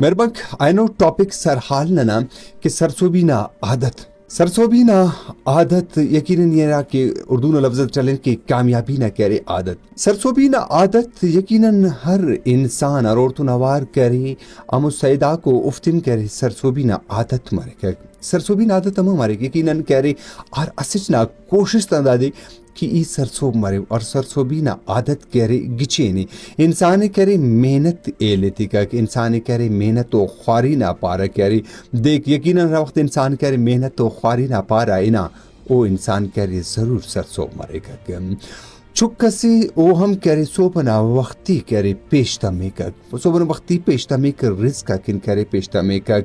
مربک آئنو topic سرحال کہ سرسوبینا عادت یقیناً یہ رہا کہ اردو نہ لفظ چلیں کہ کامیابی نہ کرے عادت سرسوبینا عادت یقیناً ہر انسان اور نوار کرے امو سیدا کو افتن کرے سرسوبینا عادت مرے سرسوبینا عادت ہم ہمارے یقیناً کرے اور اسچنا کوشش تندا دے کہ ای سرسوب مرے اور سرسوبینا عادت کرے گچینی انسان کرے محنت ایلیتی کا کہ انسان کرے محنت و خواری نہ پارا کرے دیکھ یقیناً وقت انسان کرے محنت و خواری نہ پارا اینا او انسان کرے ضرور سرسوب مرے گا چکسی او ہم کرے صوبنا وقتی کرے پیشتمی کا صوبنا وقتی پیشتمی کا رزق کن کرے پیشتمی کا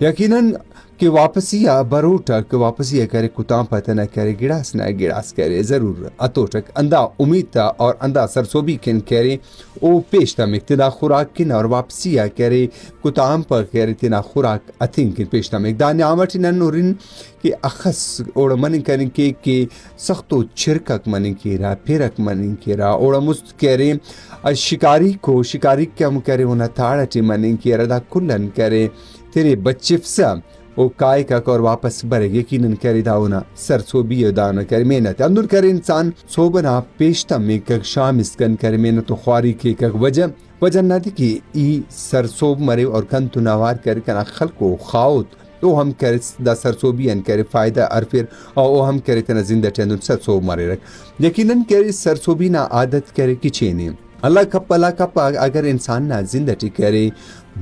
یقیناً کہ واپسیا بروٹا کہ واپسیا کرے کتام پتہ نہ کرے گڑاس نہ گڑاس کرے ضرور اتوٹک اندا امیدتا اور اندا سرسوبی کن کرے او پیشتمک تنا خوراک کن اور واپسیا کرے کتام پر کرے تنا خوراک اتھن کن پیشتمک دا نعمت ننورن کہ اخص اوڑا منن کرن کہ سختو چھرکک منن کی را پیرک منن کی را اوڑا مست کرے شکاری کو شکاری کم کرے انہا تاڑا منن کی را دا کلن کرے تیرے بچے فسا او کائے کا اور واپس برے یقیناً کرے داونا سرسوبی دانا کرے محنت اندر کرے انسان صوبنا پیشتا میں کک شام اسکن کرے محنت و خواری کے کک وجہ نہ دی کہ ای سرسوب مرے اور کنتو نوار کرے کنا خلق و خاوت تو ہم کرے دا سرسوبی ان کرے فائدہ اور پھر او ہم کرے تنا زندہ چندن سرسوب مرے رکھ یقیناً کرے سرسوبی نا عادت کرے کچھینے اللہ کپ اگر انسان نہ زندہ کرے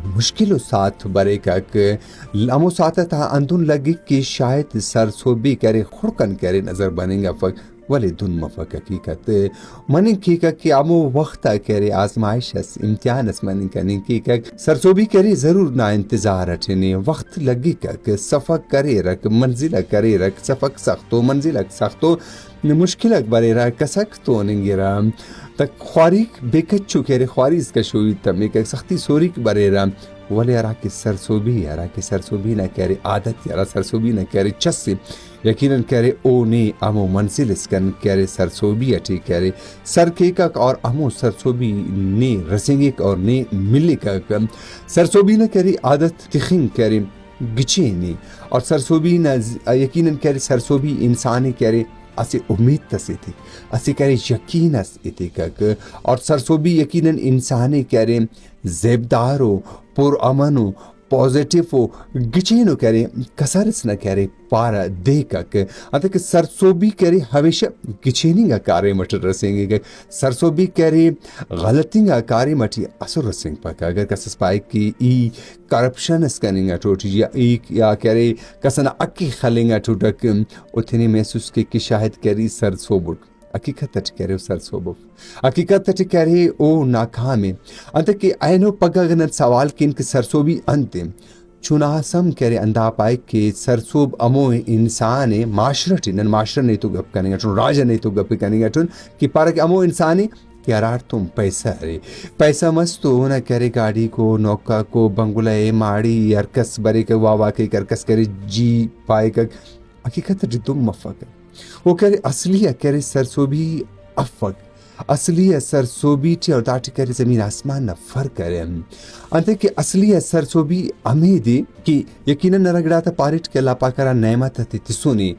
مشکل و ساتھ برے کک لمو ساتھ تھا اندن لگی کہ شاید سرسوبی کرے خڑکن کرے نظر بنیں گا فک ولی دن مفک حقیقت منن کی کہ امو وقت کرے آزمائش اس امتحان اس منن کنن کی سرسوبی کرے ضرور نہ انتظار اٹھنے وقت لگی کہ سفق کرے رک منزل کرے رک سفق سختو منزل سختو مشکل برے را کسک تو ننگرا تک خواری بیکچو کرے خواری اس کا شوئی تمی کہ سختی سوری برے را ولی ارا کہ سرسوبی نہ کرے عادت ارا سرسوبی نہ کرے چس یقیناً کرے او نے امو منزل اسکن کرے سرسوبی اٹھی کرے سر کے کک اور امو سرسوبی نے رسنگی اور نے ملی کک سرسوبی نہ کرے عادت تخین کرے گچینی اور سرسوبی نہ یقیناً کرے سرسوبی انسانی کرے اسی امید تسی تھی اسی کرے یقین اس تھی کک اور سرسوبی یقیناً انسانی کرے زیبدارو پر امنو پوزیٹیو گچینو کرے کسرس نہ کرے پارا دے کک اتا کہ سرسوبی کرے ہمیشہ گچینی گا کارے مٹر رسیں گے سرسوبی کرے غلطی گا کارے مٹی اثر رسیں پکا اگر کسس پائے کی ای کرپشن اس کنیں گا ٹوٹی یا کرے کسنا اکی خلیں گا ٹوٹک اتنی محسوس کی شاہد کری سرسوبک حقیقت تٹ کرے سرسوبو حقیقت تٹ کرے او ناکام انت کہ اینو پگگن سوال کن کہ سرسوبی انت چناسم کرے اندا پائے کہ سرسوب امو انسان معاشرت نن معاشرہ نہیں تو گپ کریں گا راجہ نہیں تو گپ کریں گا کہ پارک امو انسانی یارار تم پیسہ مستو نہ کرے گاڑی کو نوکا کو بنگلے ماڑی یرکس برے کے واوا کے کرکس کرے جی پائے کا حقیقت تم مفق وہ کرے اصلیہ کرے سرسوبی افق اصلیہ سرسوبی ٹی اور داٹی کرے زمین آسمان نہ فرق کرے انتے کہ اصلیہ سرسوبی امیدی کہ یقیناً نرگڑا تا پارٹ کے اللہ پاکرہ نعمت تی تسونی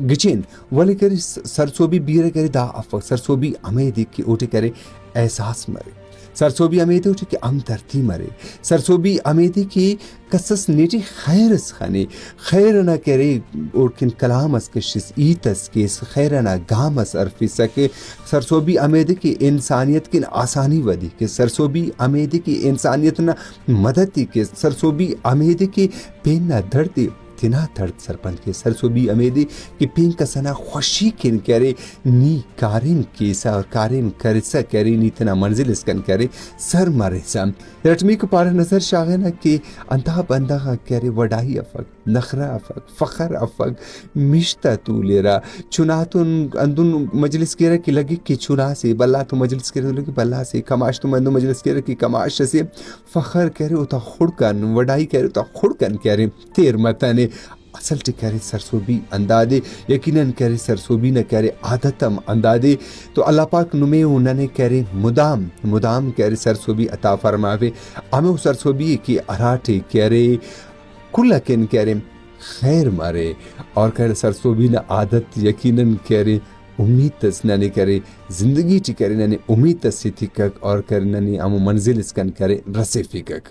گچین ولی کرے سرسوبی بیرے کرے دا افق سرسوبی امیدی کہ اوٹے کرے احساس مرے سرسوبی امیدی اوٹے کہ ام ترتی مرے سرسوبی امیدی کی قصص نیٹی خیر اس خانے خیر نہ کرے اور کن کلام اس کشس ایت اس کیس خیر نہ گام اس عرفی سکے سرسوبی امیدی کی انسانیت کن آسانی ودی کہ سرسوبی امیدی کی انسانیت نہ مددی کے سرسوبی امیدی کی پین نہ دھڑتی تنا تھرد سرپنچ کے سرسوبی امیدی کہ پین کسنا خوشی کن کرے نی کاریم کیسا اور کاریم کرسا کرے نی تنا منزل اسکن کرے سر مرے سا رٹمی کو پارا نظر شاغنا کہ انتہا بندہ کرے وڈائی افق نخرہ افق فخر افق مشتہ تو لیرا چناتون اندن مجلس کیرا کی لگی کہ چنا سے بلا تو مجلس کیرا لگی بلا سے کماش تو مندو مجلس کیرا کی کماش سے فخر کرے اتا خڑکن وڈائی کرے اتا خڑکن کرے تیر متانے اصل کرے سرسوبی اندادے یقیناً کرے سرسوبی نہ کرے عادتم اندادے تو اللہ پاک نمے انہوں کرے مدام کرے سرسوبی عطا فرماوے ہمیں سرسوبی کی اراٹے کرے کلکن کرے خیر مارے اور کرے سرسوبی نہ عادت یقیناً کرے امید تس ننے کرے زندگی چی کرے ننے امید تس تھکک اور کرے ننے امو منزل اس کن کرے رسے فکک